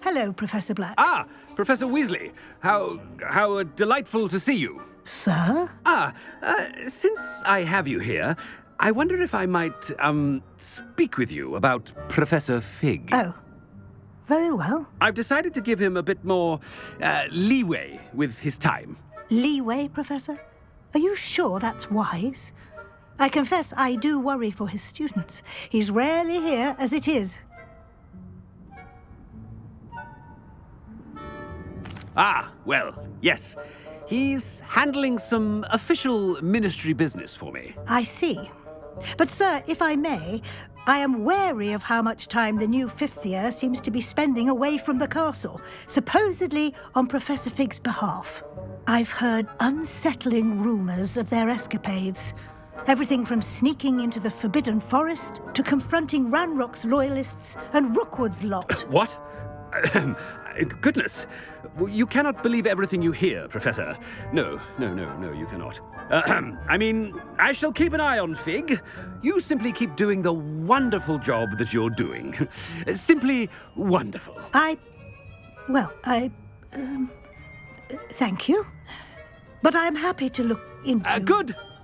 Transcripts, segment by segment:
Hello, Professor Black. Ah, Professor Weasley. How delightful to see you. Sir? Since I have you here, I wonder if I might, speak with you about Professor Fig. Oh, very well. I've decided to give him a bit more, leeway with his time. Leeway, Professor? Are you sure that's wise? I confess I do worry for his students. He's rarely here as it is. Ah, well, yes. He's handling some official ministry business for me. I see. But, sir, if I may, I am wary of how much time the new fifth year seems to be spending away from the castle, supposedly on Professor Fig's behalf. I've heard unsettling rumours of their escapades. Everything from sneaking into the Forbidden Forest to confronting Ranrock's loyalists and Rookwood's lot. What? Goodness. You cannot believe everything you hear, Professor. No, you cannot. I mean, I shall keep an eye on Fig. You simply keep doing the wonderful job that you're doing. Simply wonderful. Thank you. But I'm happy to look into...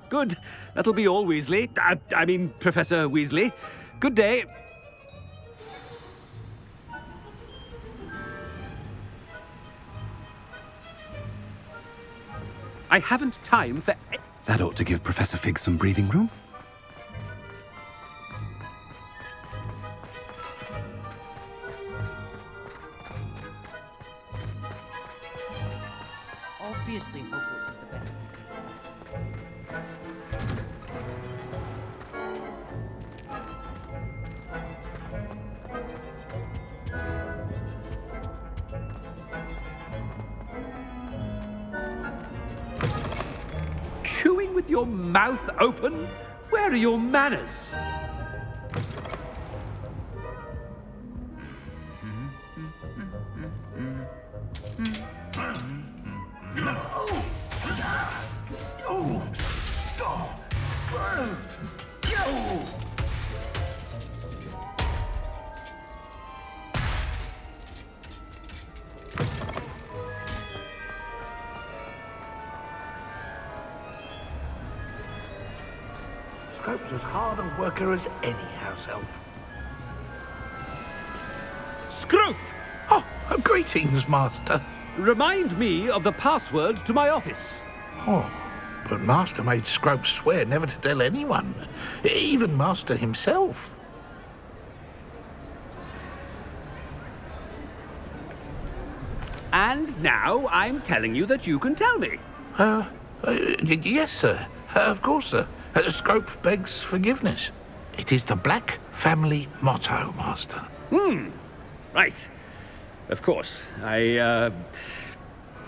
Good. That'll be all, Weasley. I mean, Professor Weasley. Good day. I haven't time for... That ought to give Professor Fig some breathing room. Obviously, Hogwarts is the best. Chewing with your mouth open? Where are your manners? Scrope's as hard a worker as any house elf. Scrope! Oh, greetings, Master. Remind me of the password to my office. Oh, but Master made Scrope swear never to tell anyone, even Master himself. And now I'm telling you that you can tell me. Yes, sir. Of course, sir. Scrope begs forgiveness. It is the Black family motto, Master. Right. Of course.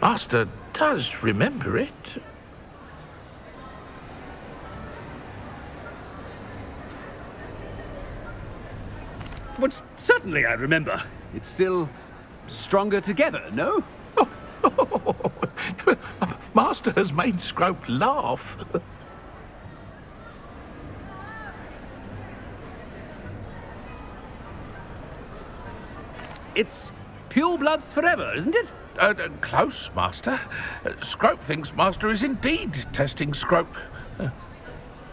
Master does remember it. But certainly I remember. It's still stronger together, no? Master has made Scrope laugh. It's pure bloods forever, isn't it? Close, Master. Scrope thinks Master is indeed testing Scrope.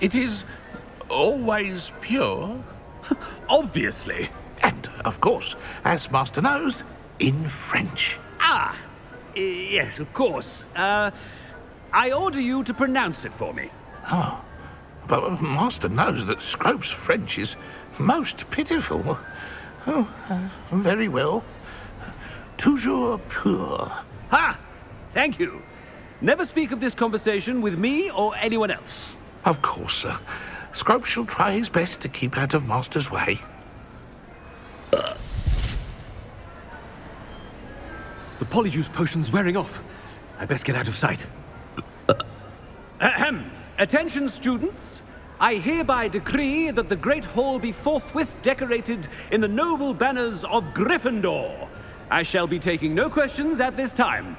It is always pure. Obviously. And, of course, as Master knows, in French. Yes, of course. I order you to pronounce it for me. Oh, but Master knows that Scrope's French is most pitiful. Oh, very well. Toujours pur. Ha! Thank you. Never speak of this conversation with me or anyone else. Of course, sir. Scrope shall try his best to keep out of Master's way. The polyjuice potion's wearing off. I best get out of sight. Ahem. Attention, students. I hereby decree that the Great Hall be forthwith decorated in the noble banners of Gryffindor. I shall be taking no questions at this time.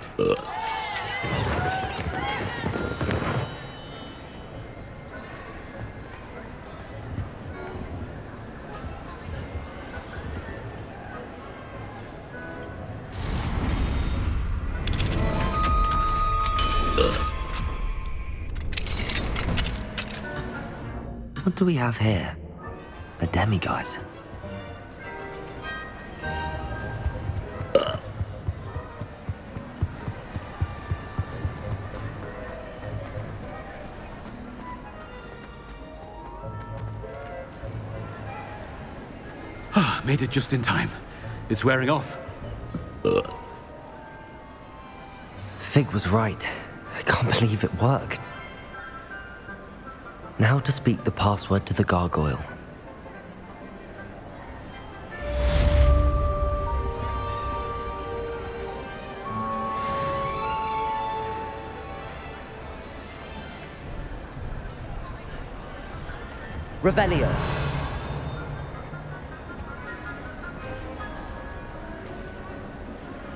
What do we have here? A demiguise. Made it just in time. It's wearing off. Fig was right. I can't believe it worked. Now to speak the password to the gargoyle. Revelio.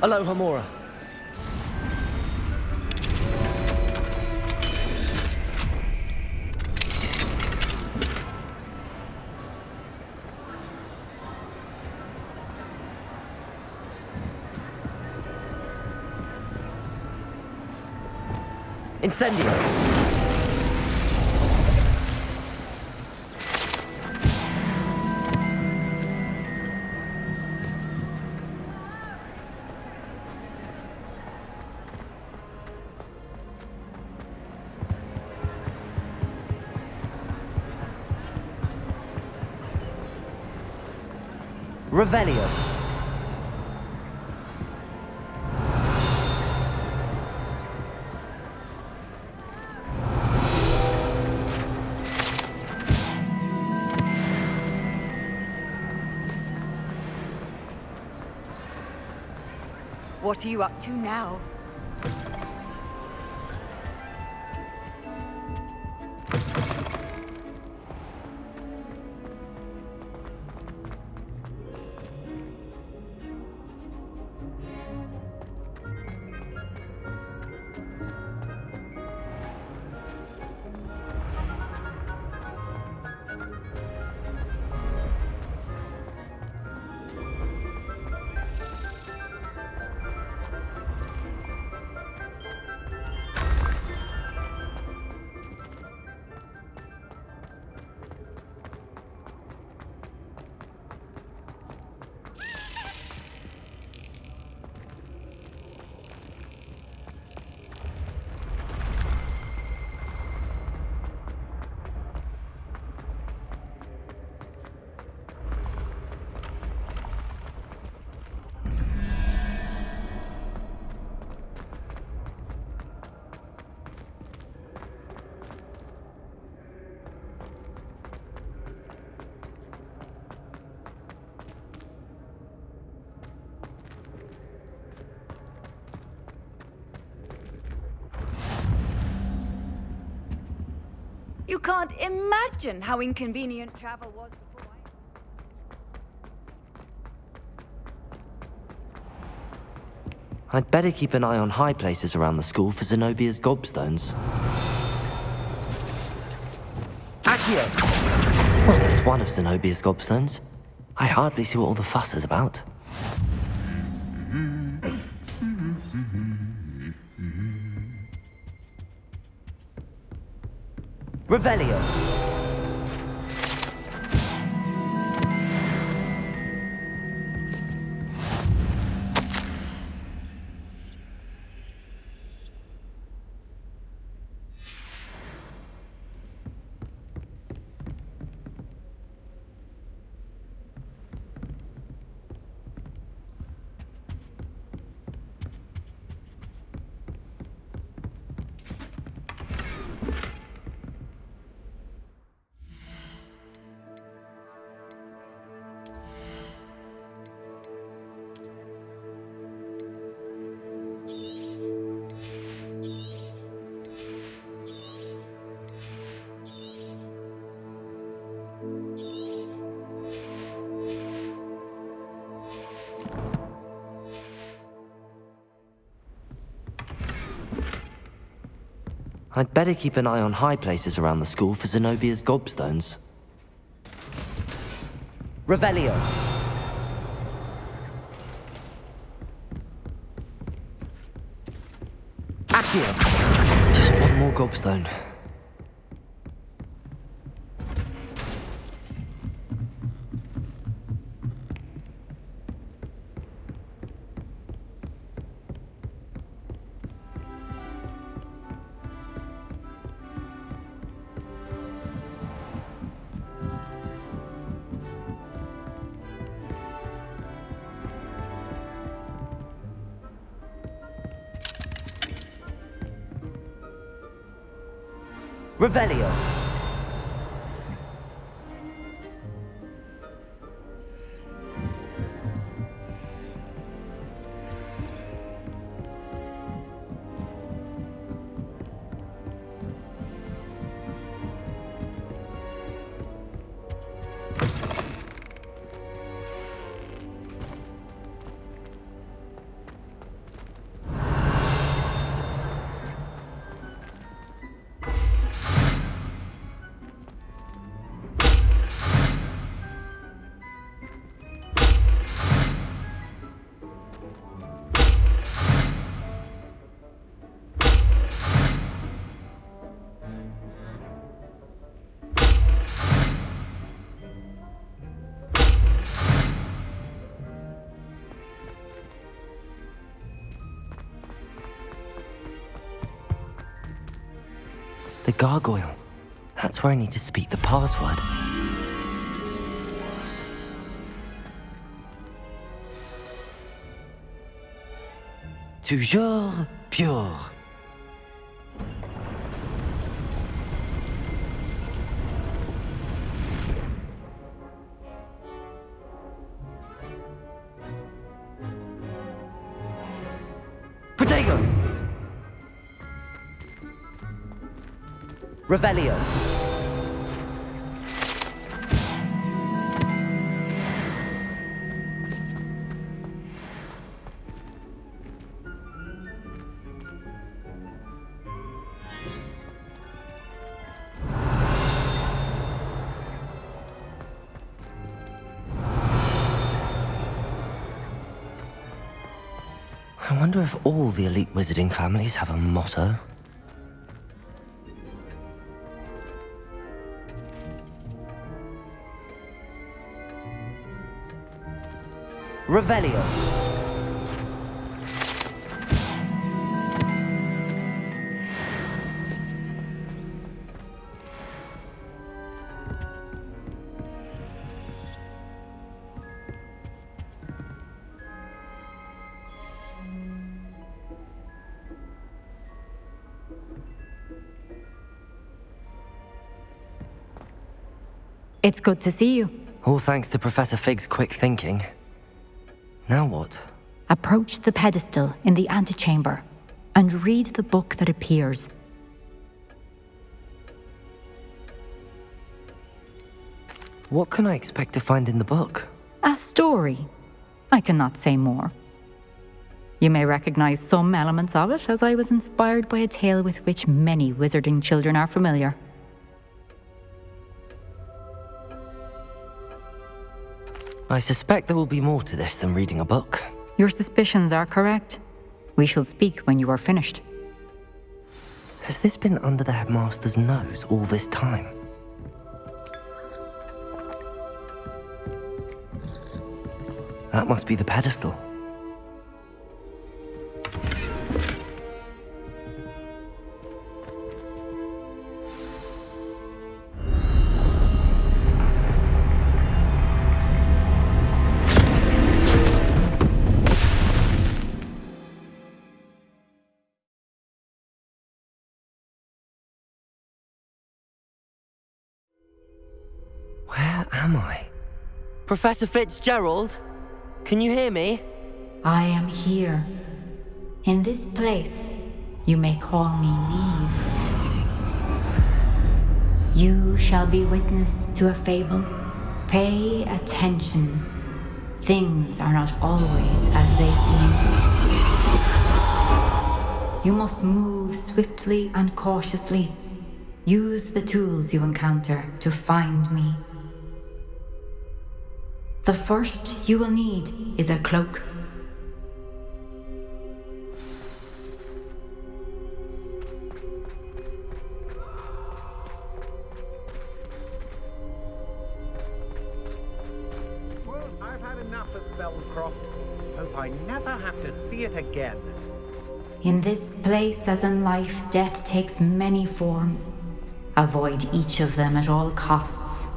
Aloha Mora. Incendio. Revelio. What are you up to now? You can't imagine how inconvenient travel was before I'd better keep an eye on high places around the school for Zenobia's gobstones. Accio! Well, that's one of Zenobia's gobstones. I hardly see what all the fuss is about. Revelio. I'd better keep an eye on high places around the school for Zenobia's gobstones. Revelio. Accio. Just one more gobstone. Revelio. The gargoyle. That's where I need to speak the password. Toujours pure. Protego! Revelio. I wonder if all the elite wizarding families have a motto. Revelio. It's good to see you. All thanks to Professor Fig's quick thinking. Now what? Approach the pedestal in the antechamber and read the book that appears. What can I expect to find in the book? A story. I cannot say more. You may recognize some elements of it, as I was inspired by a tale with which many wizarding children are familiar. I suspect there will be more to this than reading a book. Your suspicions are correct. We shall speak when you are finished. Has this been under the headmaster's nose all this time? That must be the pedestal. Where am I? Professor Fitzgerald? Can you hear me? I am here. In this place, you may call me Neve. You shall be witness to a fable. Pay attention. Things are not always as they seem. You must move swiftly and cautiously. Use the tools you encounter to find me. The first you will need is a cloak. Well, I've had enough of Belcroft. Hope I never have to see it again. In this place, as in life, death takes many forms. Avoid each of them at all costs.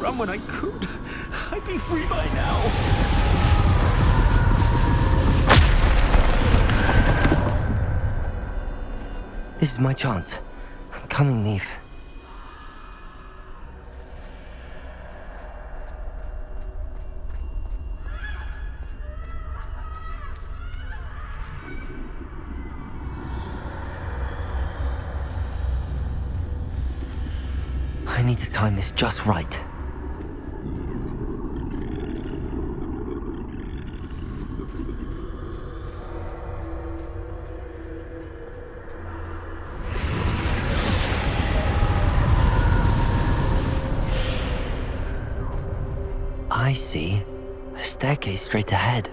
run when I could. I'd be free by now. This is my chance. I'm coming, Neve. I need to time this just right. I see. A staircase straight ahead.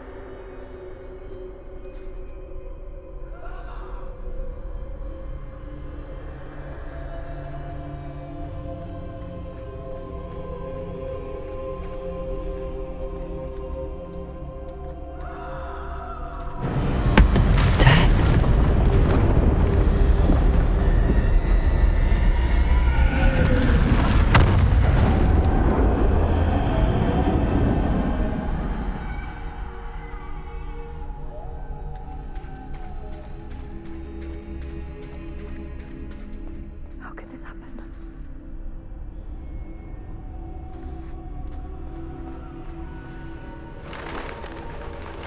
How could this happen?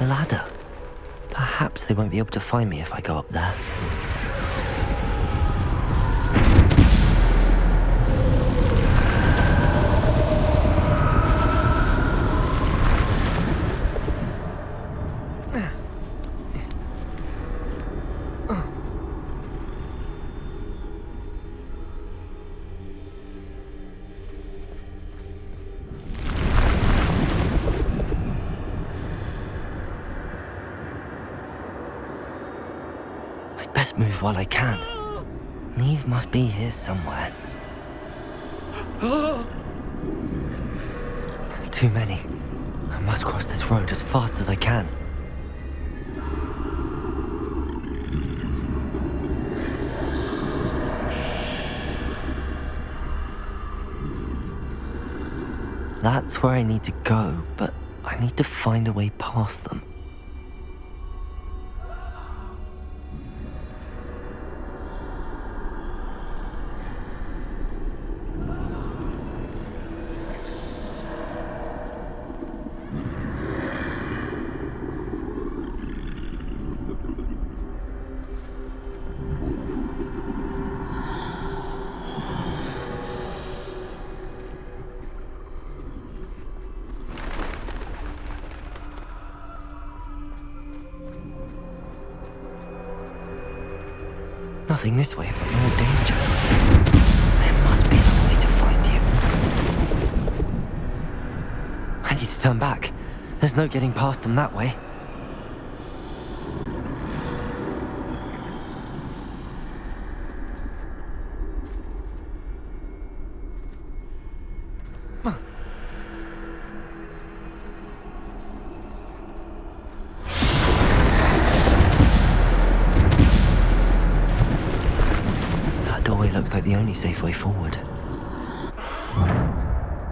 A ladder. Perhaps they won't be able to find me if I go up there. Best move while I can. Neve must be here somewhere. Too many. I must cross this road as fast as I can. That's where I need to go, but I need to find a way past them. Nothing this way, but more danger. There must be another way to find you. I need to turn back. There's no getting past them that way. Looks like the only safe way forward.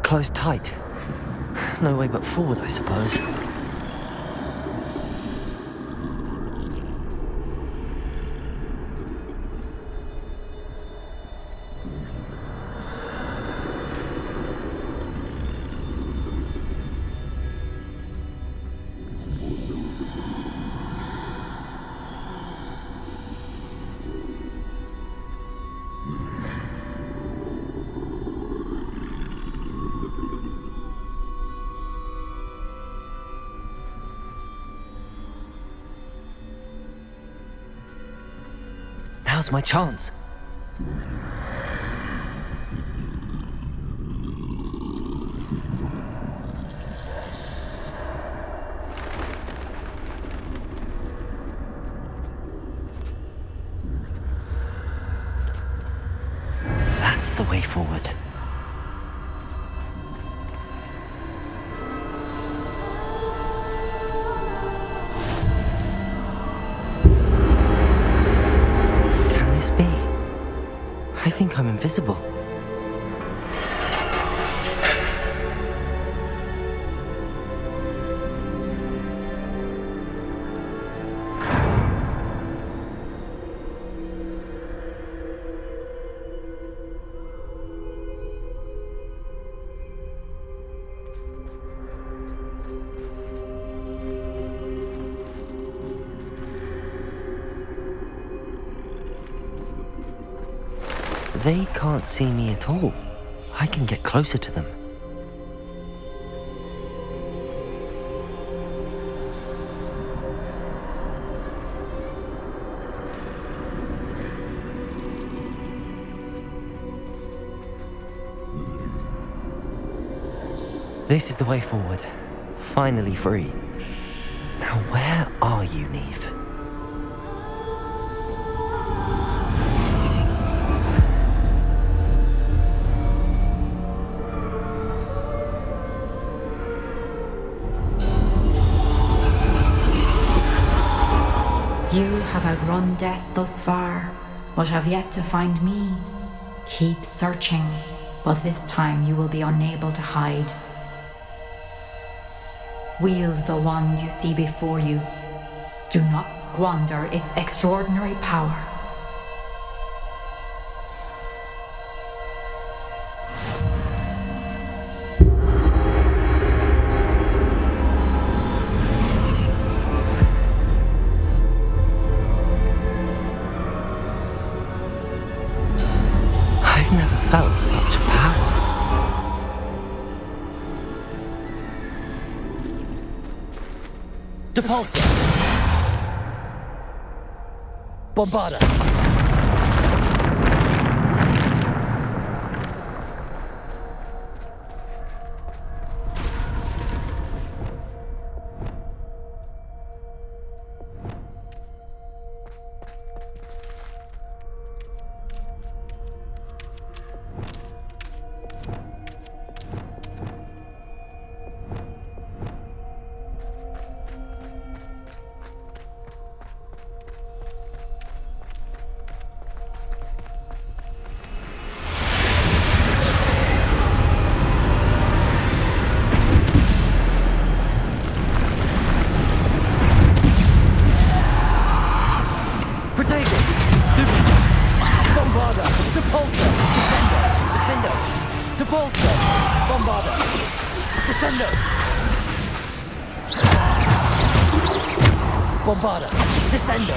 Closed tight. No way but forward, I suppose. Now's my chance. That's the way forward. I think I'm invisible. They can't see me at all. I can get closer to them. This is the way forward. Finally free. Now where are you, Neve? You have outrun death thus far, but have yet to find me. Keep searching, but this time you will be unable to hide. Wield the wand you see before you. Do not squander its extraordinary power. I've never felt such power. Depulsor! Bombarda! Bombarda! Descendo!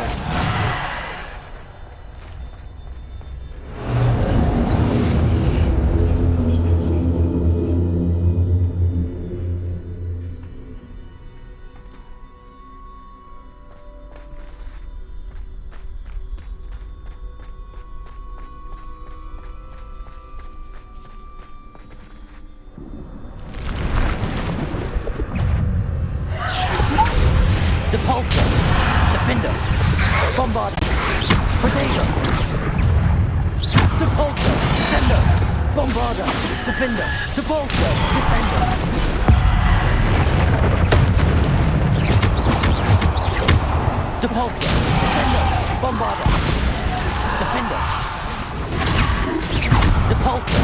Depulsor! Defender! Bombarda! Protego! Depulsor! Descendo! Bombarda! Defender! Depulsor! Descendo! Depulsor! Descendo! Bombarda! Defender! Depulsor!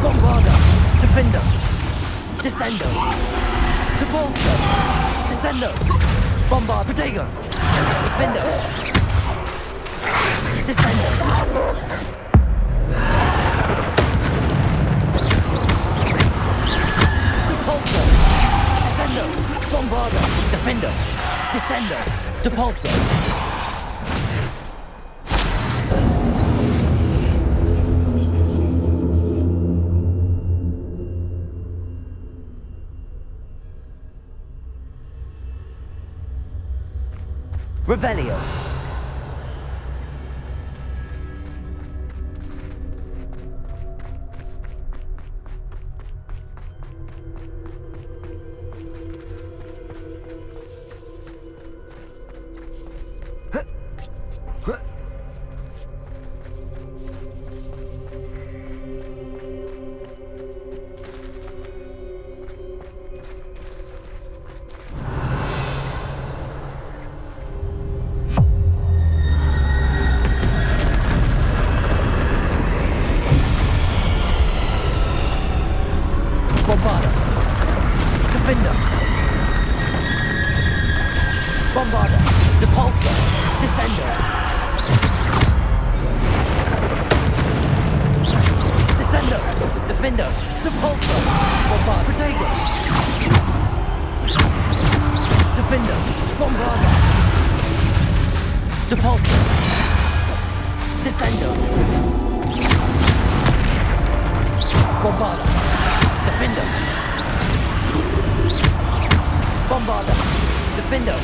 Bombarda! Defender! Descendo! Depulsor! Descendo! Bombard! Protego! Defender! Descendo! Depulsor! Descendo! Bombarda! Defender! Descendo! Depulsor! Revelio. Bombarda! Defender! Bombarda! Depulsor! Descendo! Descendo! Defender! Depulsor! Bombarda! Protego! Defender! Bombarda! Depulso. Descendo. Bombarda. Defendo. Bombarda. Defendo.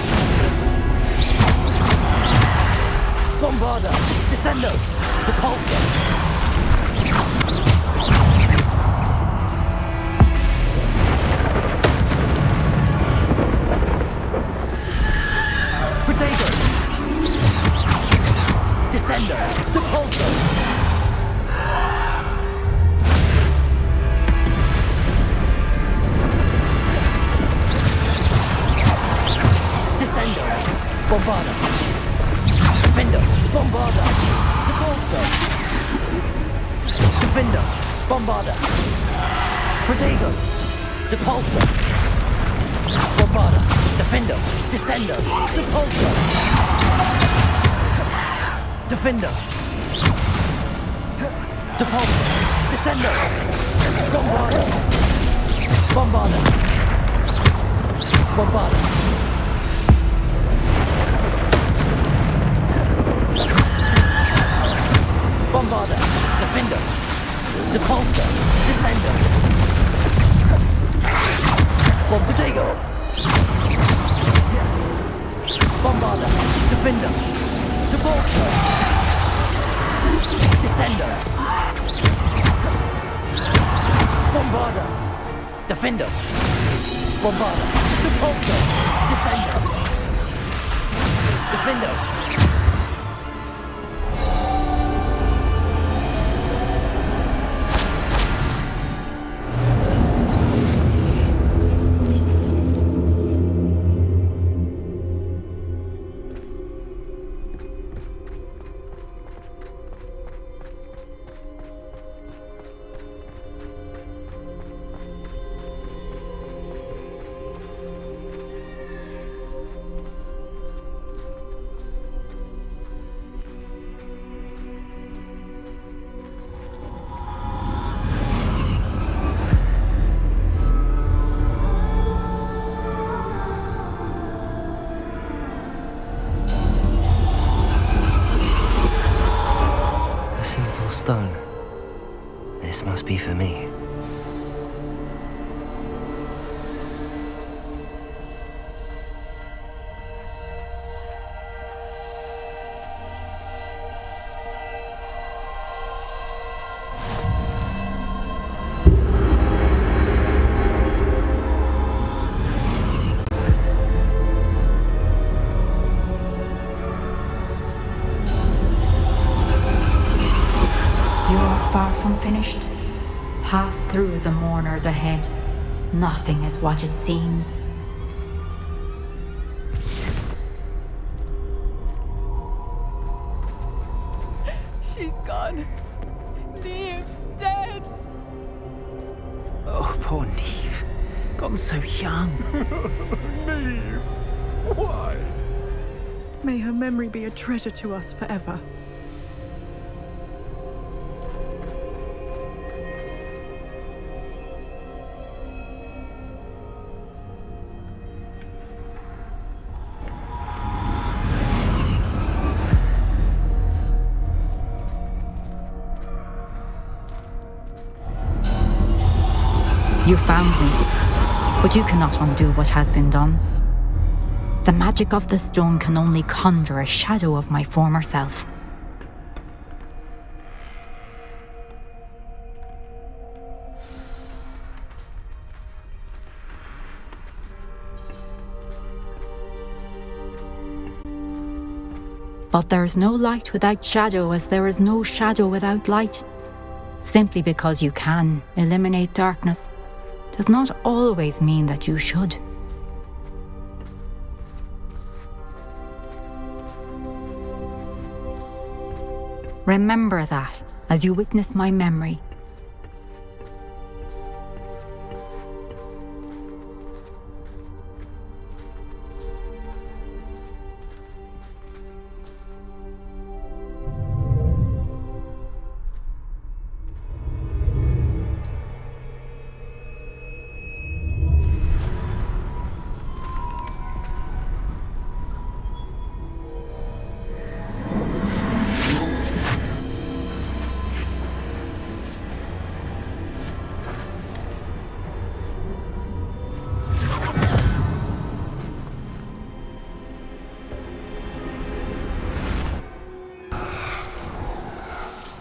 Bombarda. Descendo. Depulso. Protego. Descendo. Depulso. Descendo. Bombarda. Defendo. Bombarda. Depulso. Defendo. Bombarda. Protego. Depulso. Bombarda. Defendo. Descendo. Depulso. Defendo. Depulso. Descendo. Bombarda. Bombarda. Bombarda. Bombarda. Defendo. Depulso. Descendo. Bombardego. Bombarda. Defendo. Depulso. Descendo. Bombarda. Defendo. Bombarda. Depulso. Descendo. Defendo. Stone. This must be for me. Far from finished. Pass through the mourners ahead. Nothing is what it seems. She's gone. Neve's dead. Oh, poor Neve. Gone so young. Neve! Why? May her memory be a treasure to us forever. You found me, but you cannot undo what has been done. The magic of the stone can only conjure a shadow of my former self. But there is no light without shadow, as there is no shadow without light. Simply because you can eliminate darkness does not always mean that you should. Remember that as you witness my memory.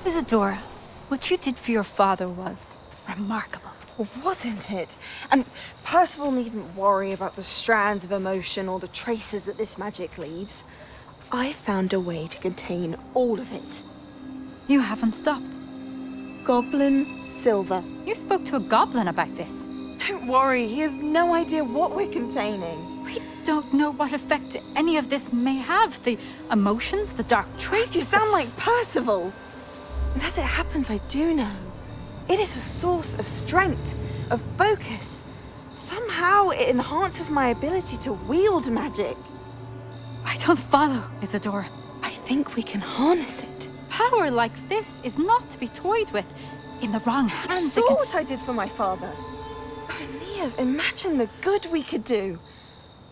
Isadora, what you did for your father was remarkable. Wasn't it? And Percival needn't worry about the strands of emotion or the traces that this magic leaves. I found a way to contain all of it. You haven't stopped. Goblin silver. You spoke to a goblin about this. Don't worry, he has no idea what we're containing. We don't know what effect any of this may have. The emotions, the dark traits. You sound like Percival. And as it happens, I do know. It is a source of strength, of focus. Somehow it enhances my ability to wield magic. I don't follow, Isadora. I think we can harness it. Power like this is not to be toyed with. In the wrong hands, You saw what I did for my father. Oh, Neve, imagine the good we could do.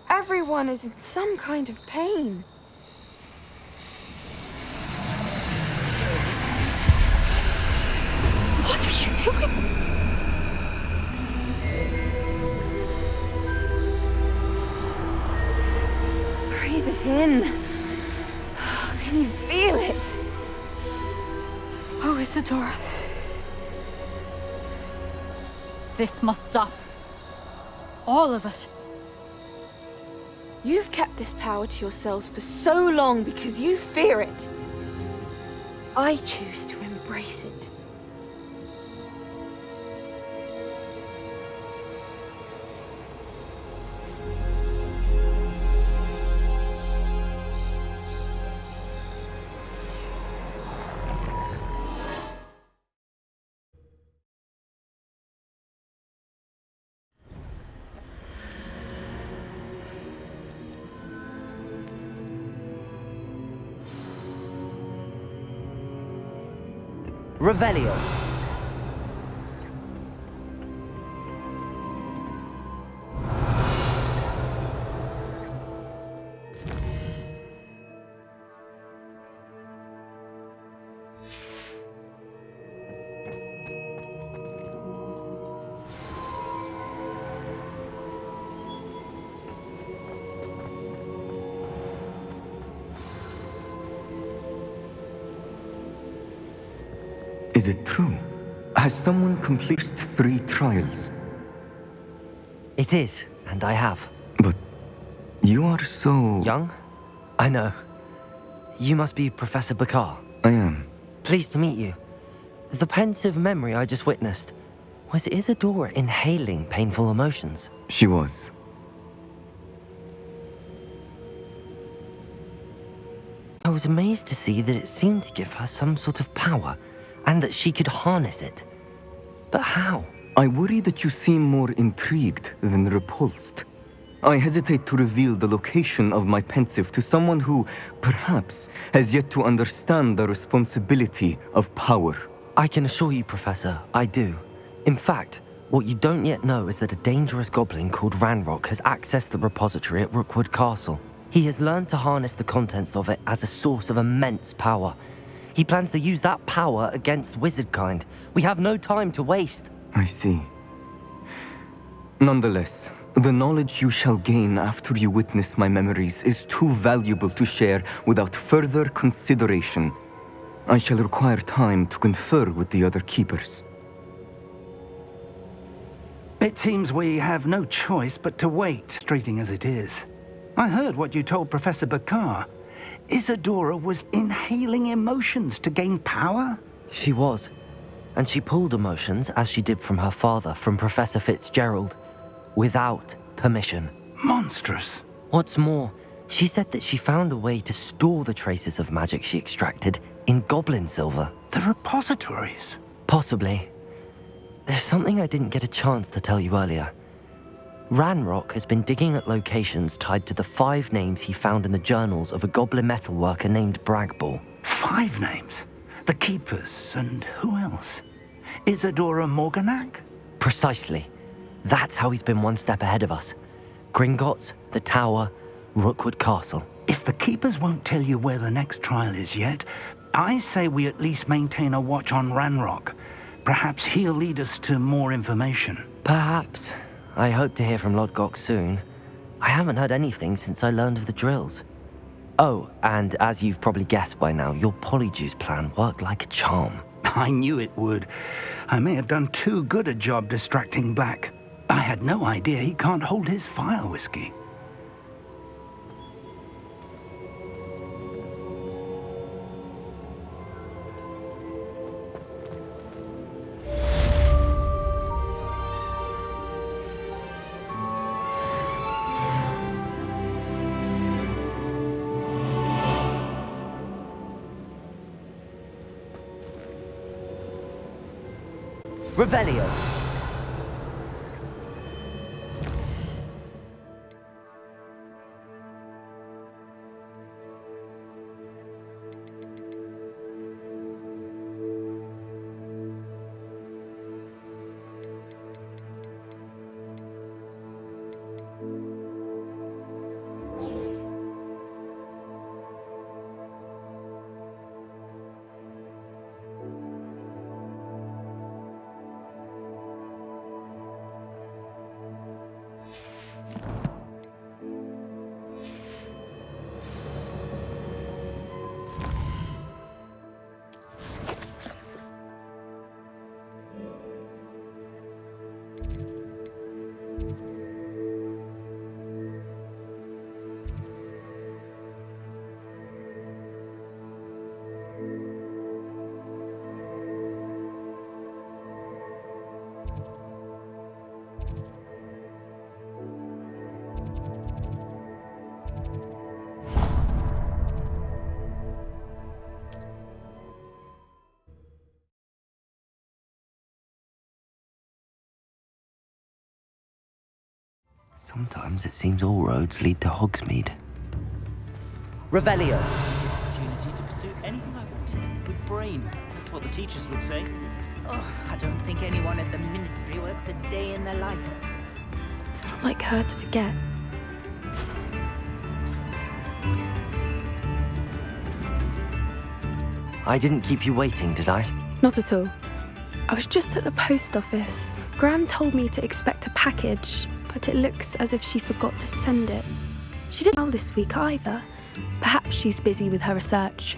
Everyone is in some kind of pain. What are you doing? Breathe it in. Can you feel it? Oh, Isadora. This must stop. All of it. You've kept this power to yourselves for so long because you fear it. I choose to embrace it. Revelio. Is it true? Has someone completed 3 trials? It is, and I have. But you are so... Young? I know. You must be Professor Bakar. I am. Pleased to meet you. The pensive memory I just witnessed, was Isadora inhaling painful emotions? She was. I was amazed to see that it seemed to give her some sort of power, and that she could harness it. But how? I worry that you seem more intrigued than repulsed. I hesitate to reveal the location of my pensive to someone who, perhaps, has yet to understand the responsibility of power. I can assure you, Professor, I do. In fact, what you don't yet know is that a dangerous goblin called Ranrock has accessed the repository at Rookwood Castle. He has learned to harness the contents of it as a source of immense power. He plans to use that power against wizardkind. We have no time to waste. I see. Nonetheless, the knowledge you shall gain after you witness my memories is too valuable to share without further consideration. I shall require time to confer with the other keepers. It seems we have no choice but to wait, frustrating as it is. I heard what you told Professor Bakar. Isadora was inhaling emotions to gain power? She was. And she pulled emotions, as she did from her father, from Professor Fitzgerald, without permission. Monstrous. What's more, she said that she found a way to store the traces of magic she extracted in goblin silver. The repositories? Possibly. There's something I didn't get a chance to tell you earlier. Ranrock has been digging at locations tied to the 5 names he found in the journals of a goblin metalworker named Bragball. 5 names? The Keepers, and who else? Isadora Morganac? Precisely. That's how he's been one step ahead of us. Gringotts, the Tower, Rookwood Castle. If the Keepers won't tell you where the next trial is yet, I say we at least maintain a watch on Ranrock. Perhaps he'll lead us to more information. Perhaps. I hope to hear from Lodgok soon. I haven't heard anything since I learned of the drills. Oh, and as you've probably guessed by now, your polyjuice plan worked like a charm. I knew it would. I may have done too good a job distracting Black. I had no idea he can't hold his fire whiskey. Revelio. Sometimes it seems all roads lead to Hogsmeade. Revelio. Opportunity to pursue anything I wanted with brain. That's what the teachers would say. Oh, I don't think anyone at the Ministry works a day in their life. It's not like her to forget. I didn't keep you waiting, did I? Not at all. I was just at the post office. Gran told me to expect a package, but it looks as if she forgot to send it. She didn't mail this week either. Perhaps she's busy with her research.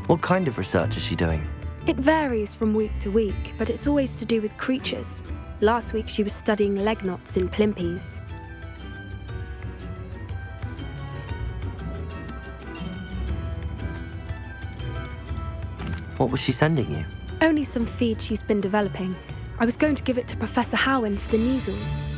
What kind of research is she doing? It varies from week to week, but it's always to do with creatures. Last week she was studying leg knots in Plimpies. What was she sending you? Only some feed she's been developing. I was going to give it to Professor Howen for the measles.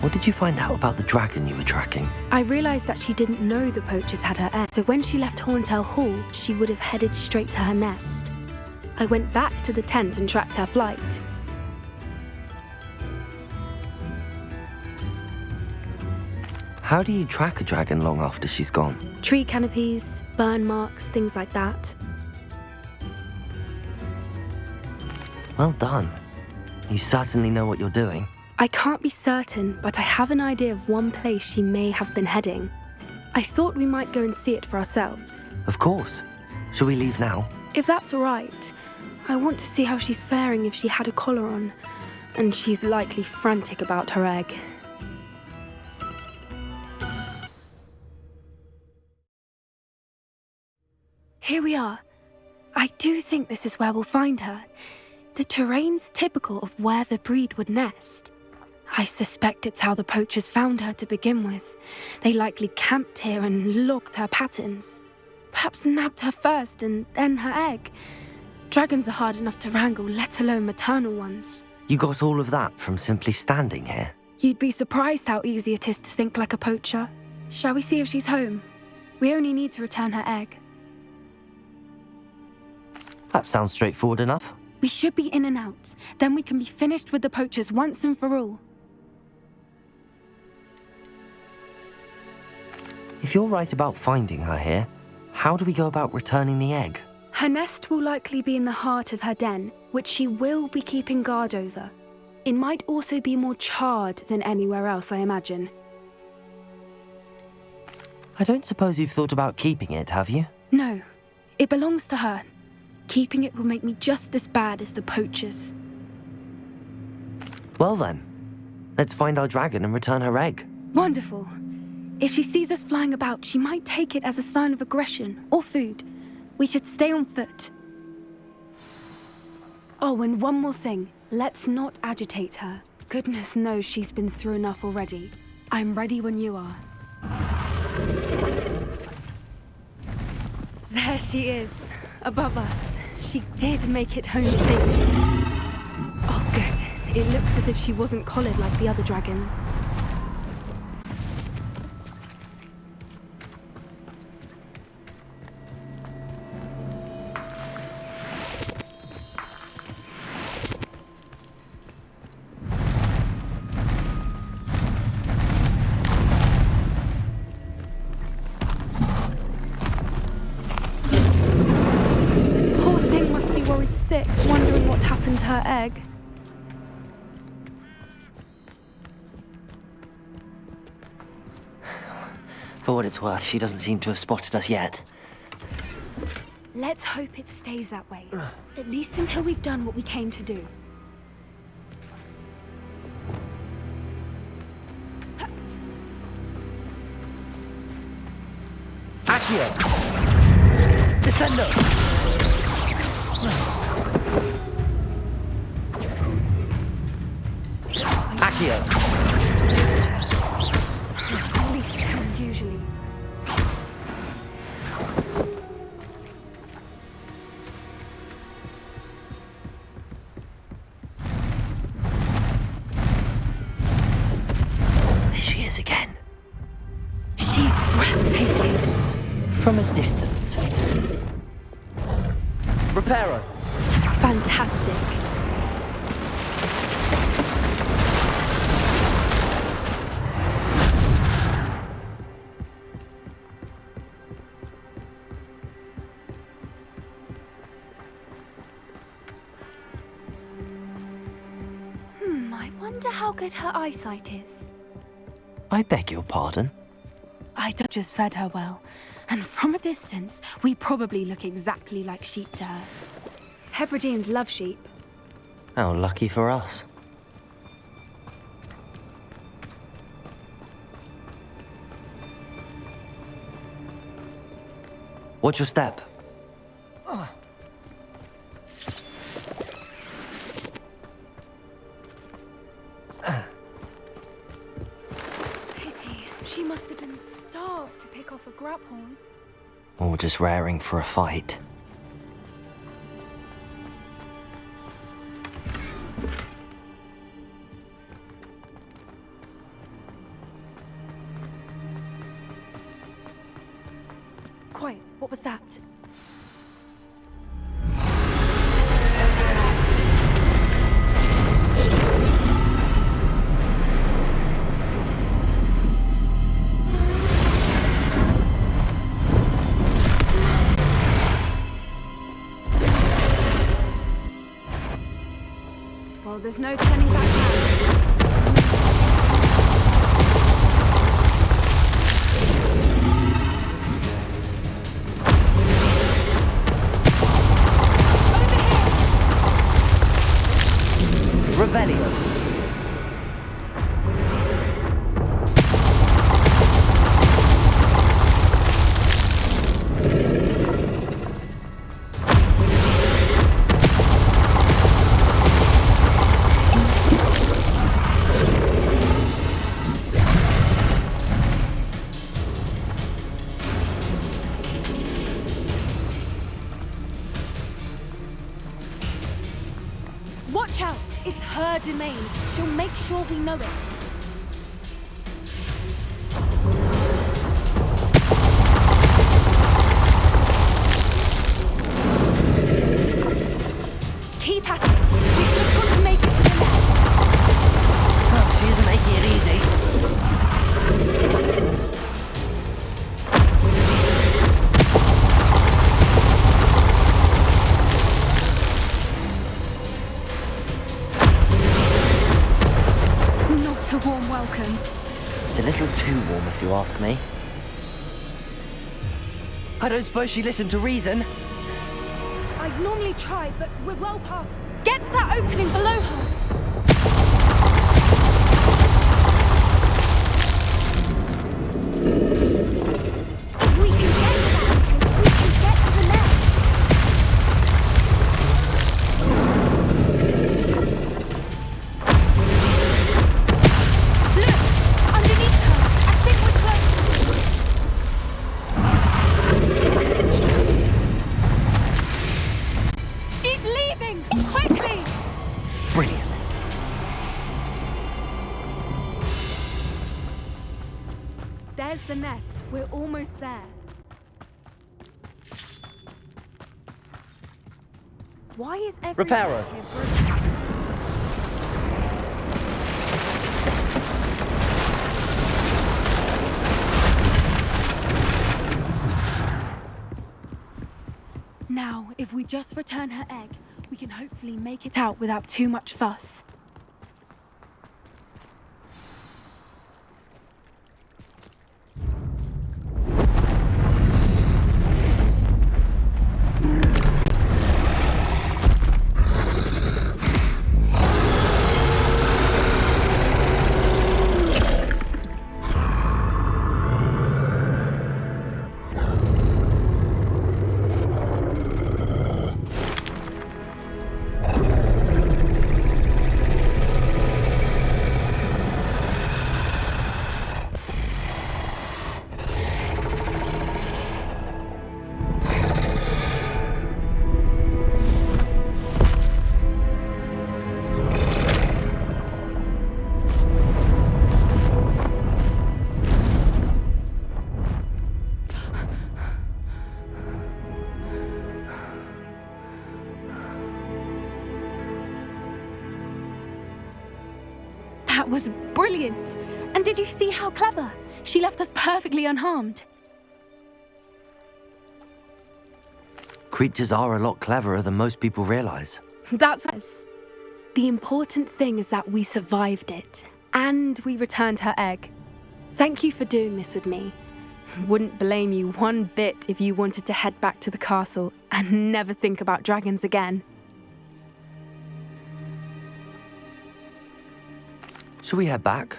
What did you find out about the dragon you were tracking? I realised that she didn't know the poachers had her egg, so when she left Horntail Hall, she would have headed straight to her nest. I went back to the tent and tracked her flight. How do you track a dragon long after she's gone? Tree canopies, burn marks, things like that. Well done. You certainly know what you're doing. I can't be certain, but I have an idea of one place she may have been heading. I thought we might go and see it for ourselves. Of course. Shall we leave now? If that's all right. I want to see how she's faring if she had a collar on. And she's likely frantic about her egg. Here we are. I do think this is where we'll find her. The terrain's typical of where the breed would nest. I suspect it's how the poachers found her to begin with. They likely camped here and logged her patterns. Perhaps nabbed her first and then her egg. Dragons are hard enough to wrangle, let alone maternal ones. You got all of that from simply standing here? You'd be surprised how easy it is to think like a poacher. Shall we see if she's home? We only need to return her egg. That sounds straightforward enough. We should be in and out. Then we can be finished with the poachers once and for all. If you're right about finding her here, how do we go about returning the egg? Her nest will likely be in the heart of her den, which she will be keeping guard over. It might also be more charred than anywhere else, I imagine. I don't suppose you've thought about keeping it, have you? No. It belongs to her. Keeping it will make me just as bad as the poachers. Well then, let's find our dragon and return her egg. Wonderful. If she sees us flying about, she might take it as a sign of aggression or food. We should stay on foot. Oh, and one more thing. Let's not agitate her. Goodness knows she's been through enough already. I'm ready when you are. There she is, above us. She did make it home safe. Oh, good. It looks as if she wasn't collared like the other dragons. Sick, wondering what happened to her egg. For what it's worth, she doesn't seem to have spotted us yet. Let's hope it stays that way. At least until we've done what we came to do. Accio! Descendo! Accio! At least 10 usually. There she is again. She's breathtaking. From a distance. Reparo. Fantastic. I wonder how good her eyesight is. I beg your pardon? I just fed her well, and from a distance, we probably look exactly like sheep to her. Hebrideans love sheep. How lucky for us. Watch your step. Pity. She must have been starved to pick off a grubhorn. Or just raring for a fight. Quiet. What was that? Well, there's no turning back now. Revelio. Watch out! It's her domain. She'll make sure we know it. Keep at it. We've just got to make it to the nest. Oh, she isn't making it easy. Not a warm welcome. It's a little too warm, if you ask me. I don't suppose she listened to reason. I'd normally try, but we're well past. Get to that opening below her. There's the nest. We're almost there. Why is everyone Reparo. here broken? Now, if we just return her egg, we can hopefully make it out without too much fuss. That was brilliant! And did you see how clever? She left us perfectly unharmed. Creatures are a lot cleverer than most people realize. That's us. The important thing is that we survived it, and we returned her egg. Thank you for doing this with me. Wouldn't blame you one bit if you wanted to head back to the castle and never think about dragons again. Shall we head back?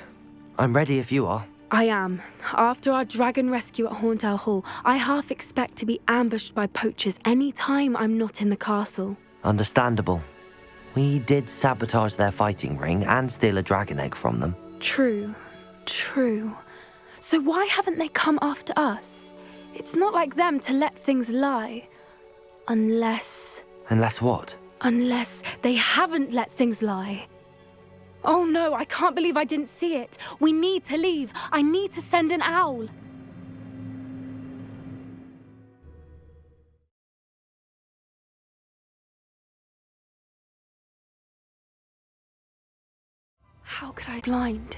I'm ready if you are. I am. After our dragon rescue at Hauntow Hall, I half expect to be ambushed by poachers any time I'm not in the castle. Understandable. We did sabotage their fighting ring and steal a dragon egg from them. True. So why haven't they come after us? It's not like them to let things lie. Unless what? Unless they haven't let things lie. Oh no, I can't believe I didn't see it. We need to leave. I need to send an owl. How could I be blind?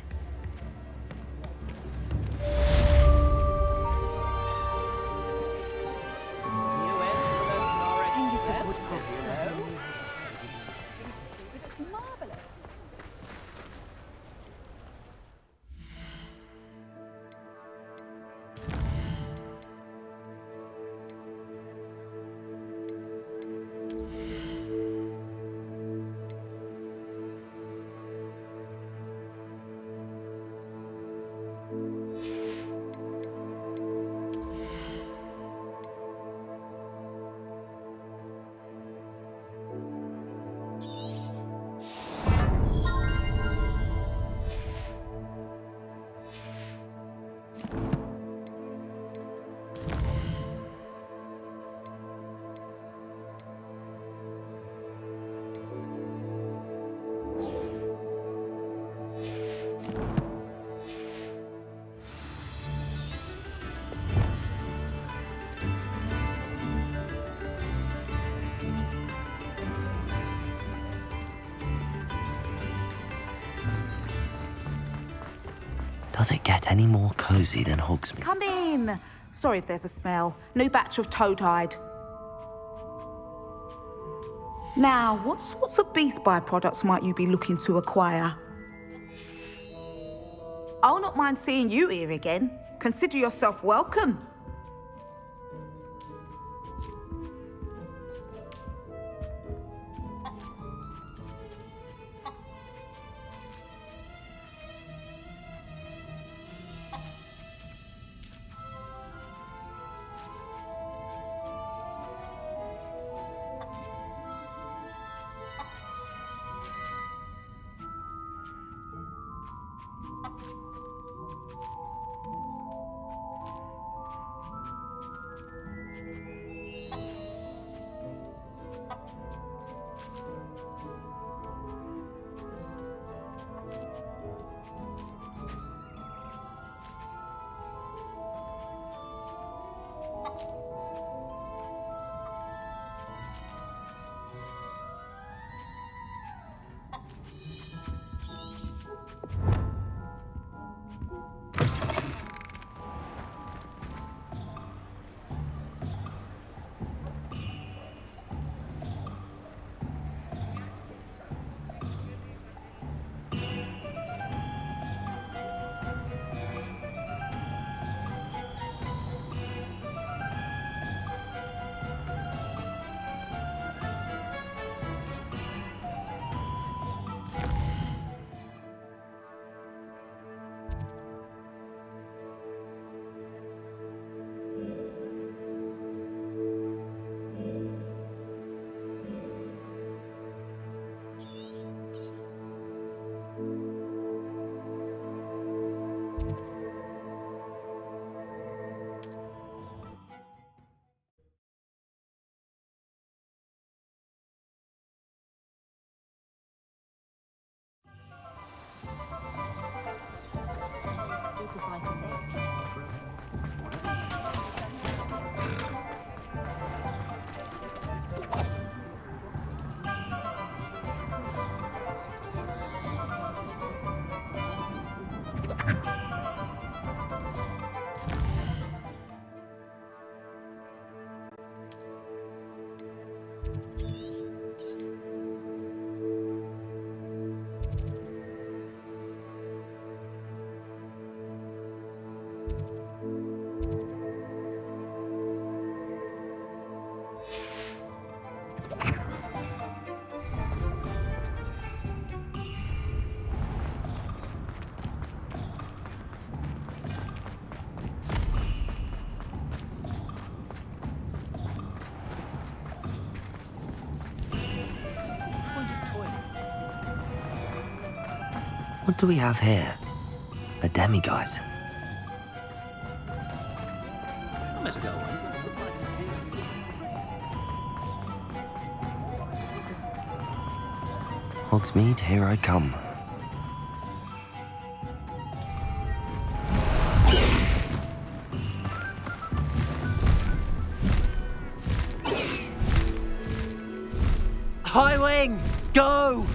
Does it get any more cozy than Hogsmeade? Come in. Sorry if there's a smell. New batch of toad-hide. Now, what sorts of beast byproducts might you be looking to acquire? I'll not mind seeing you here again. Consider yourself welcome. What do we have here? A demiguise. Hogsmeade, here I come. High wing, go!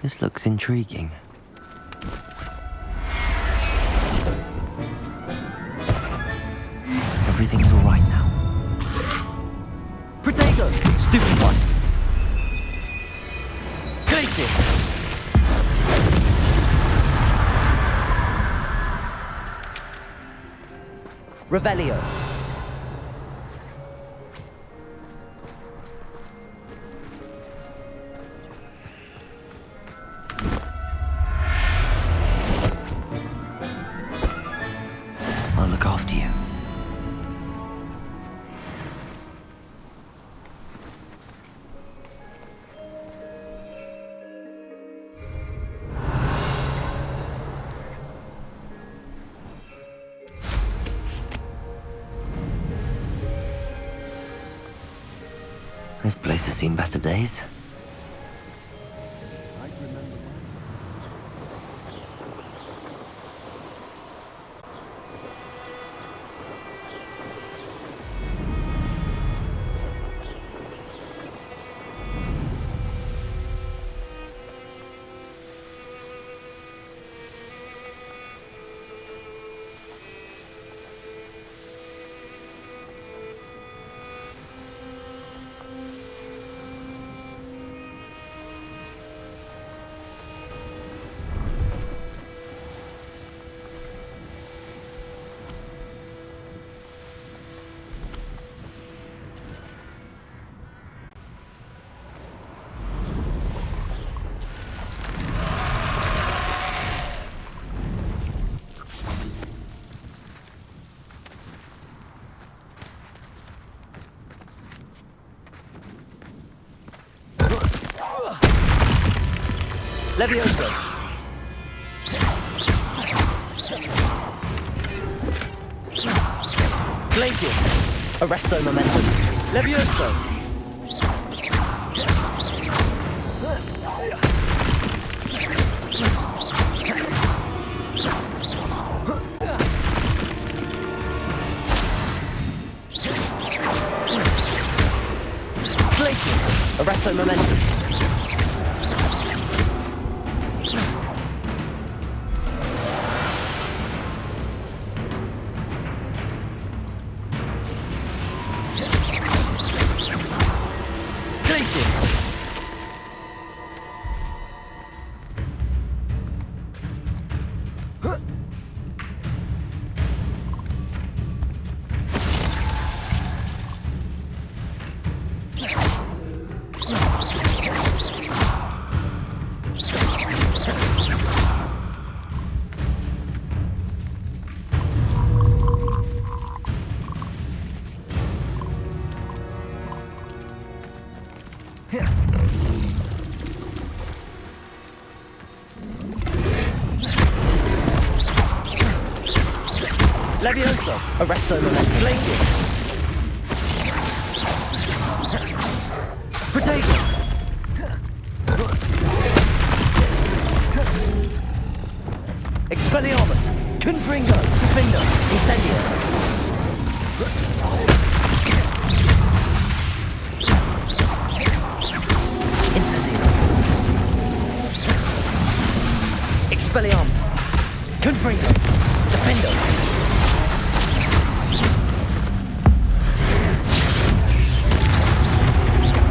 This looks intriguing. Everything's all right now. Protego! Stupid one! Glacis! Revelio. I'll look after after you. This place has seen better days. Levioso! Glacius! Arresto momentum! Levioso! Glacius! Arresto momentum! Levioso! Arresto momentum! Glacius! Protego! Expelliarmus! Confringo! Defendo! Incendio! Incendio! Expelliarmus! Confringo! Defendo!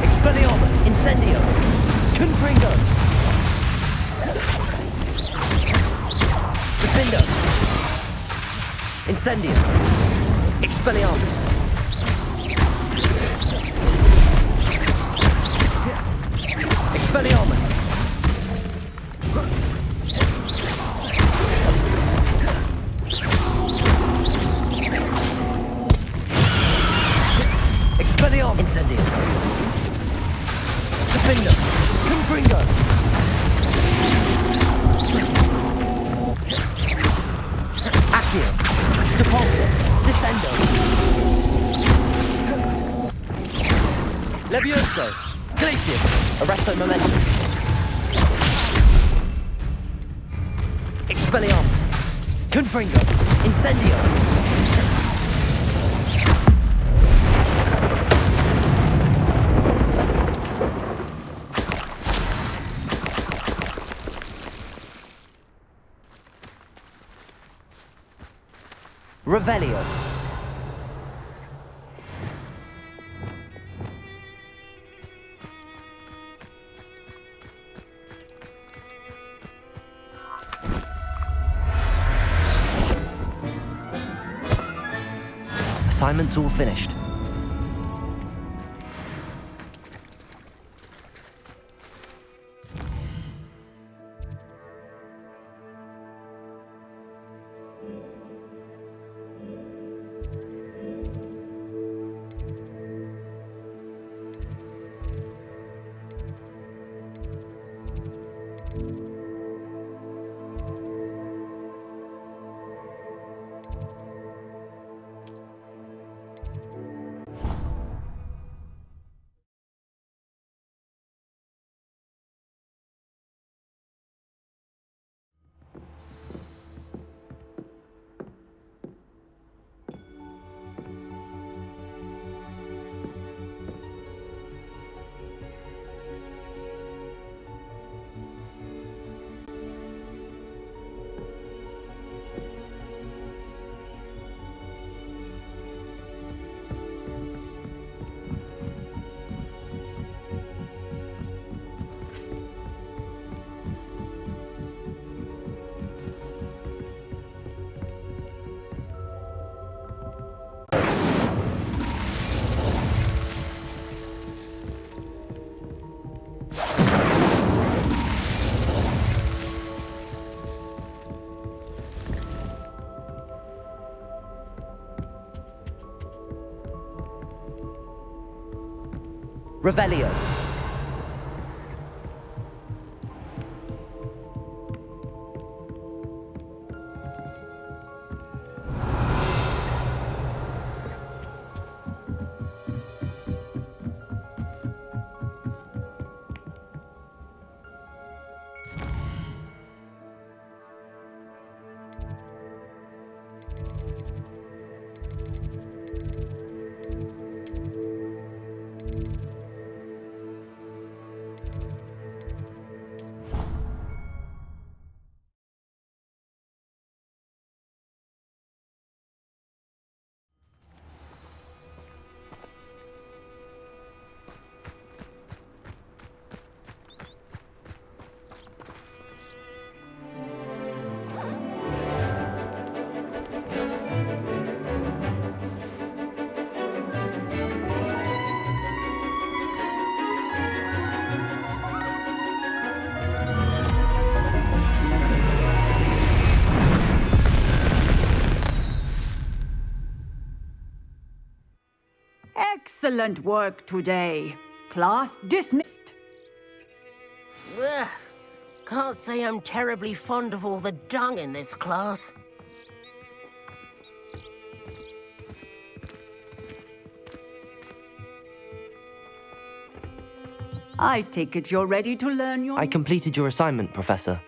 Expelliarmus! Incendio! Confringo! Defendo! Incendio! Expelliarmus! Expelliarmus! Expelliarmus! Incendio! Defendo! Confringo! Accio! Depulso! Descendo! Levioso! Glacius! Arresto momentum! Expelliarmus! Confringo! Incendio! Revelio. Assignment's all finished. Revelio. Excellent work today. Class dismissed. Ugh. Can't say I'm terribly fond of all the dung in this class. I take it you're ready to learn your... I completed your assignment, Professor.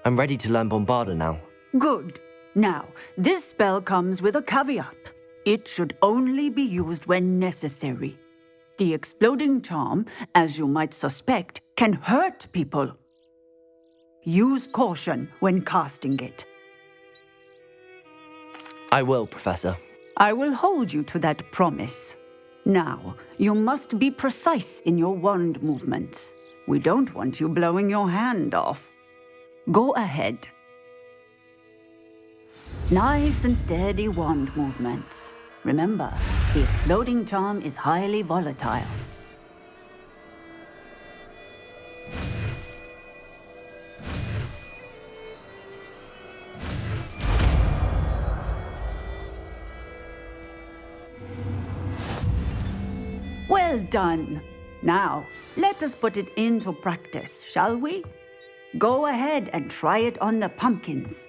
I'm ready to learn Bombarda now. Good. Now, this spell comes with a caveat. It should only be used when necessary. The exploding charm, as you might suspect, can hurt people. Use caution when casting it. I will, Professor. I will hold you to that promise. Now, you must be precise in your wand movements. We don't want you blowing your hand off. Go ahead. Nice and steady wand movements. Remember, the exploding charm is highly volatile. Well done. Now, let us put it into practice, shall we? Go ahead and try it on the pumpkins.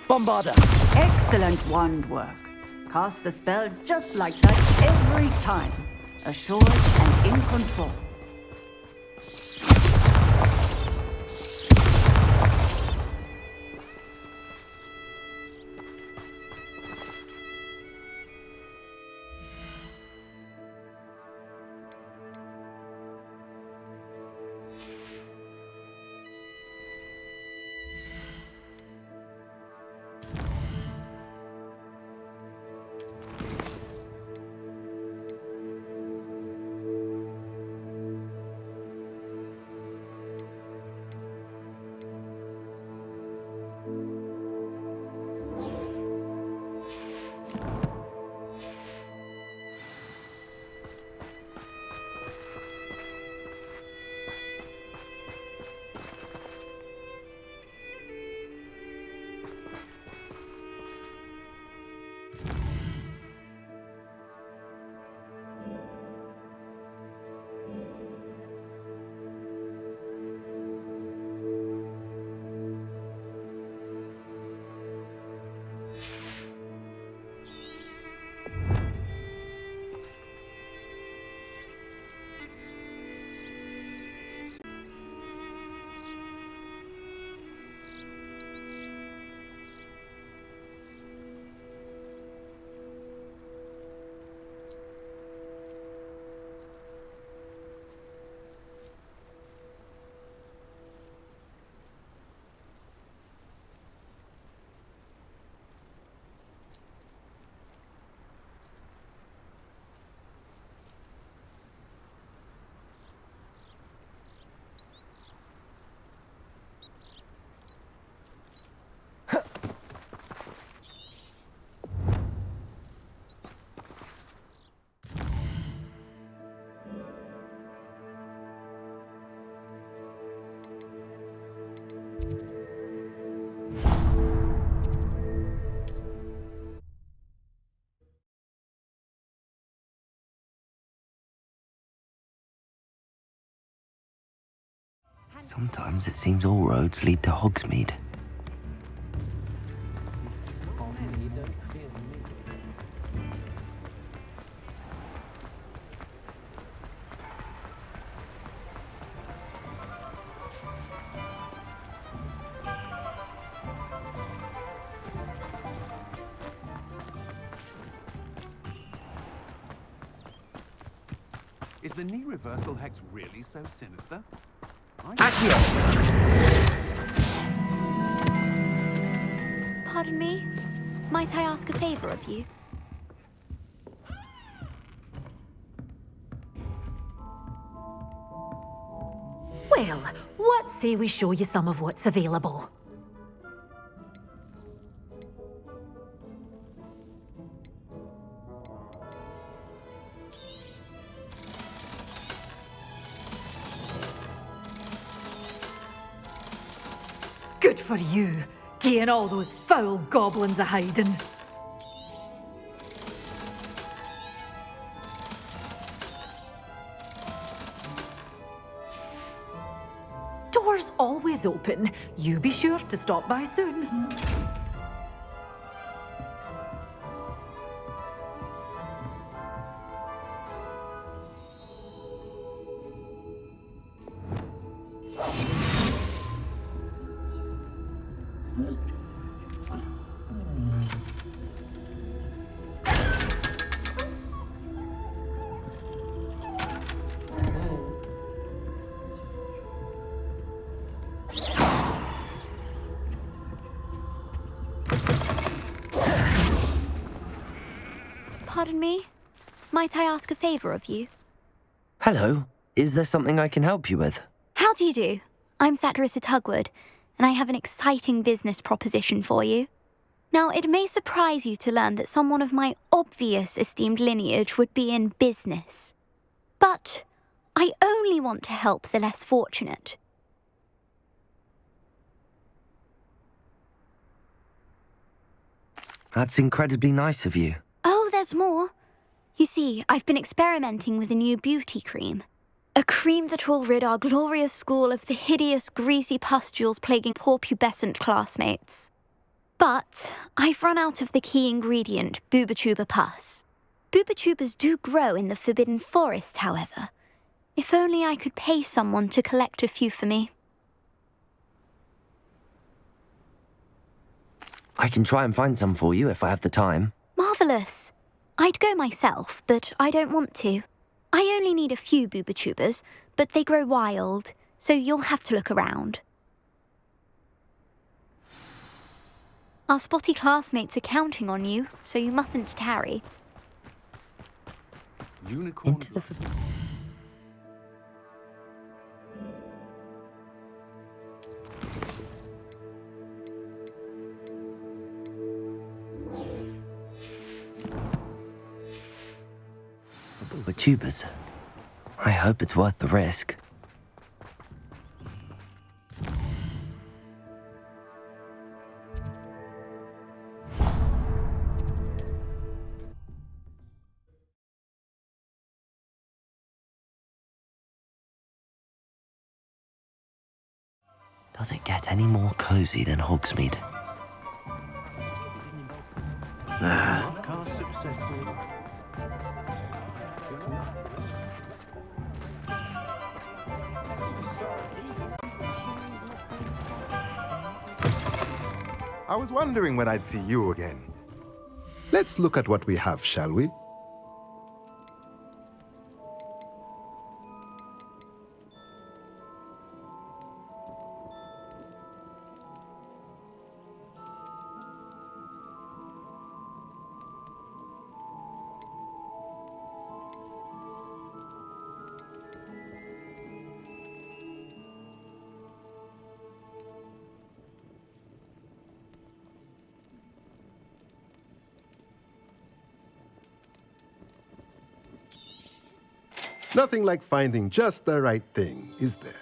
Bombarda! Excellent wand work. Cast the spell just like that every time. Assured and in control. Sometimes it seems all roads lead to Hogsmeade. Is the knee reversal hex really so sinister? Pardon me? Might I ask a favor of you? Well, what say we show you some of what's available? Good for you, getting all those foul goblins a hiding. Doors always open. You be sure to stop by soon. Pardon me? Might I ask a favor of you? Hello, is there something I can help you with? How do you do? I'm Satirissa Tugwood, and I have an exciting business proposition for you. Now, it may surprise you to learn that someone of my obvious esteemed lineage would be in business. But I only want to help the less fortunate. That's incredibly nice of you. Oh, there's more. You see, I've been experimenting with a new beauty cream. A cream that will rid our glorious school of the hideous, greasy pustules plaguing poor pubescent classmates. But I've run out of the key ingredient, Booba-Tuba pus. Booba-Tubas do grow in the Forbidden Forest, however. If only I could pay someone to collect a few for me. I can try and find some for you if I have the time. Marvellous. I'd go myself, but I don't want to. I only need a few Booba-Tubas, but they grow wild, so you'll have to look around. Our spotty classmates are counting on you, so you mustn't tarry. Unicorn. Into the... Booba-Tubas. I hope it's worth the risk. Does it get any more cozy than Hogsmeade? I was wondering when I'd see you again. Let's look at what we have, shall we? Nothing like finding just the right thing, is there?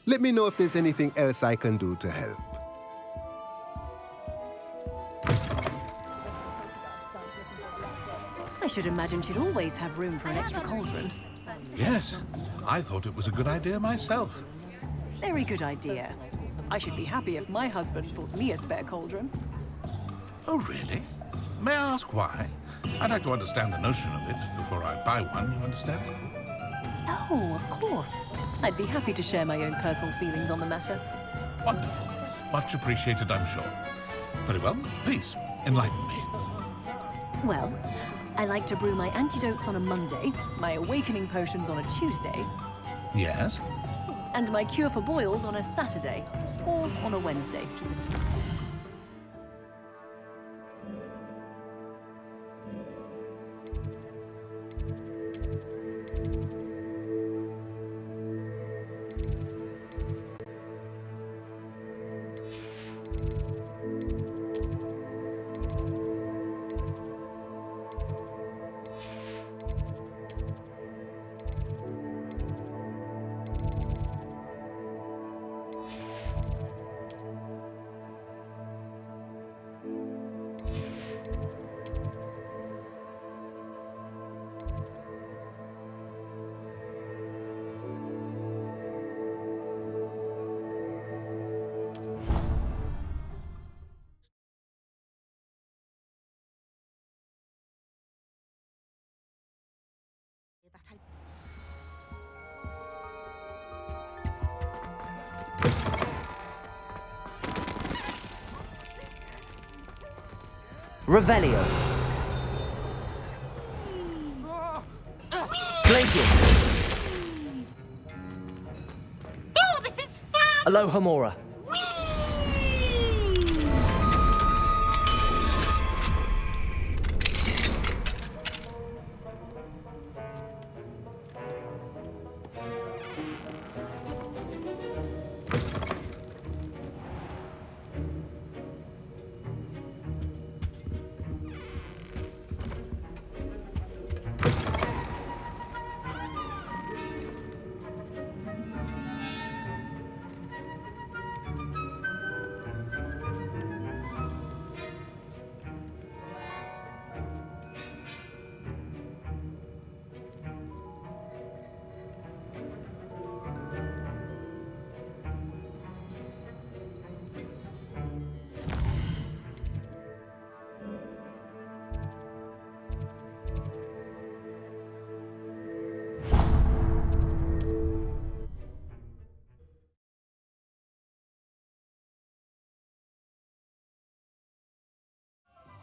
Let me know if there's anything else I can do to help. I should imagine she'd always have room for an extra cauldron. Yes, I thought it was a good idea myself. Very good idea. I should be happy if my husband bought me a spare cauldron. Oh, really? May I ask why? I'd like to understand the notion of it before I buy one, you understand? Oh, of course. I'd be happy to share my own personal feelings on the matter. Wonderful. Much appreciated, I'm sure. Very well. Please, enlighten me. Well, I like to brew my antidotes on a Monday, my awakening potions on a Tuesday, Yes? and my cure for boils on a Saturday, or on a Wednesday. Revelio. Glacius. Oh, this is fun! Alohomora.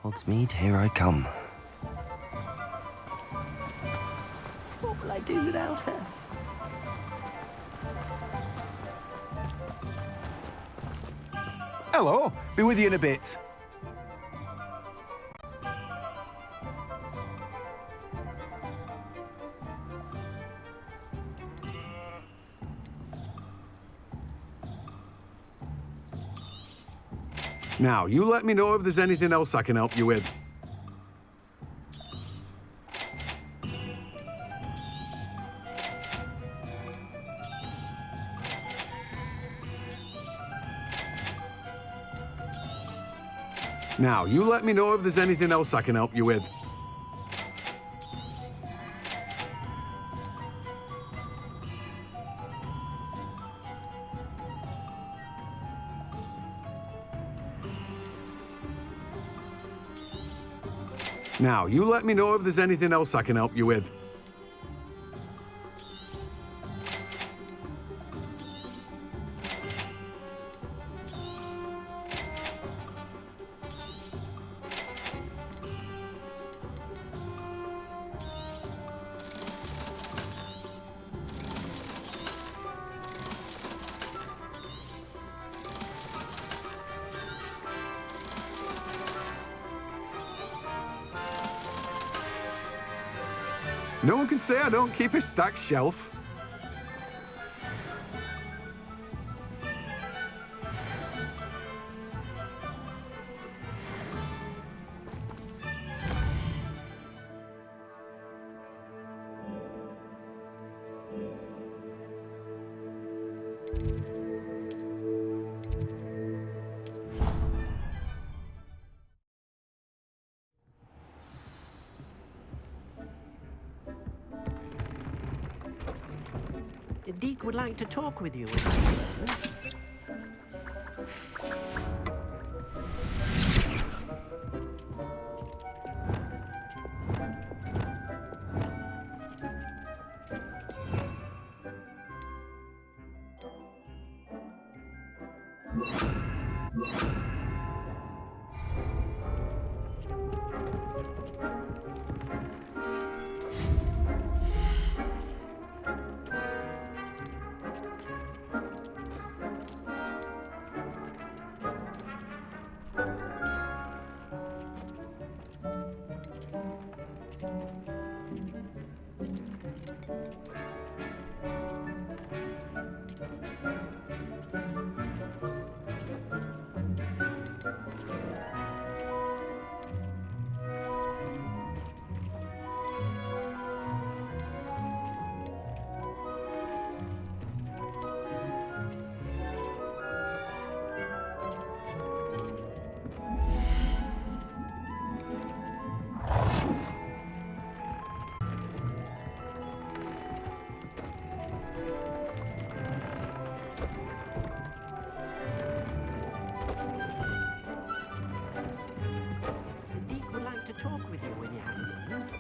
Hogsmeade, here I come. What will I do without her? Hello, be with you in a bit. Now, you let me know if there's anything else I can help you with. Now, you let me know if there's anything else I can help you with. Now, you let me know if there's anything else I can help you with. No one can say I don't keep a stacked shelf. Deke would like to talk with you. Deke would like to talk with you when you have a moment.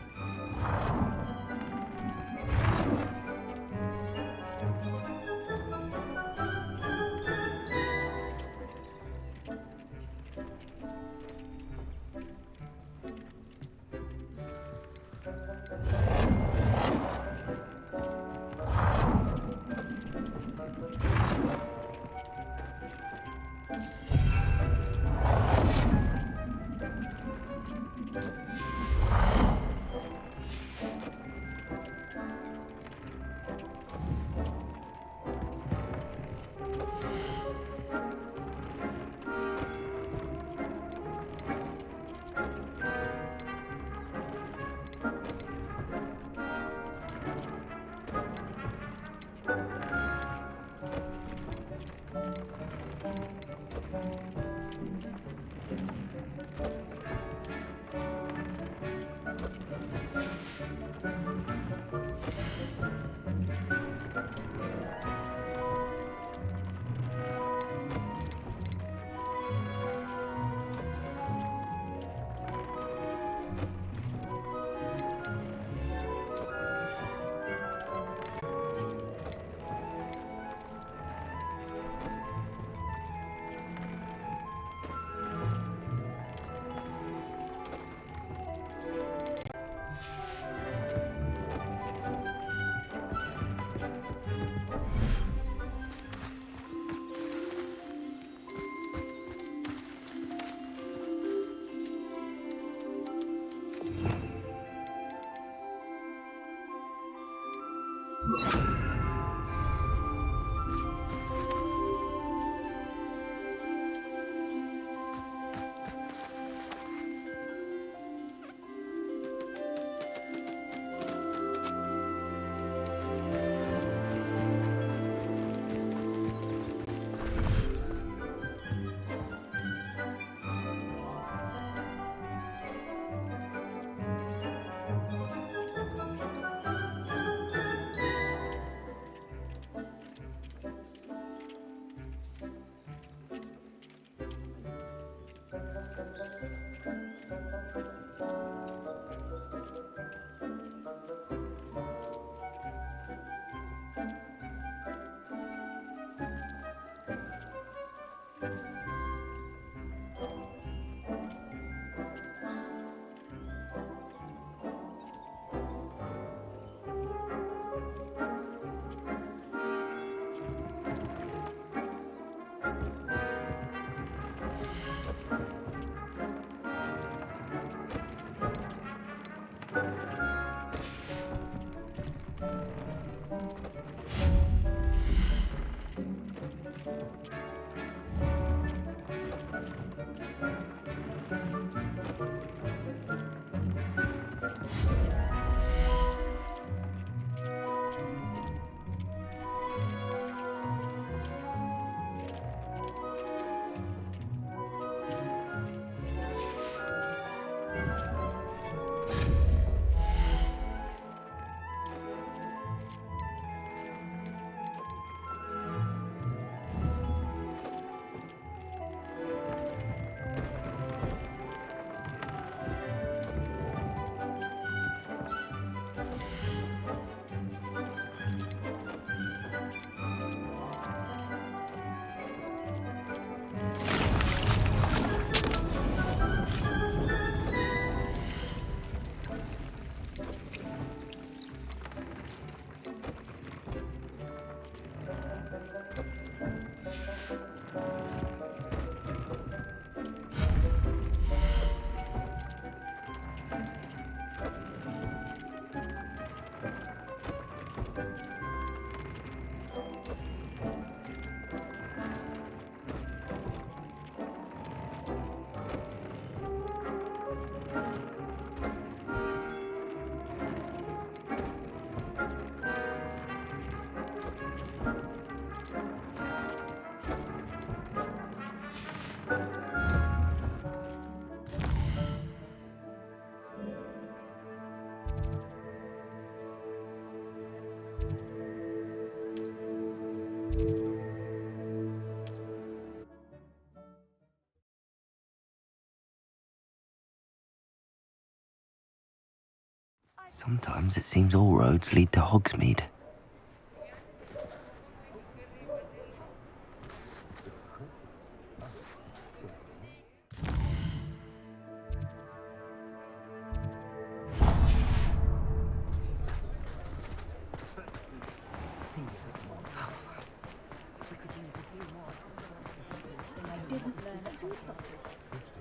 Sometimes it seems all roads lead to Hogsmeade.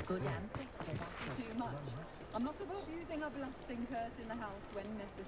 Good answer. Too much. I'm not above using a blasting curse in the house when necessary.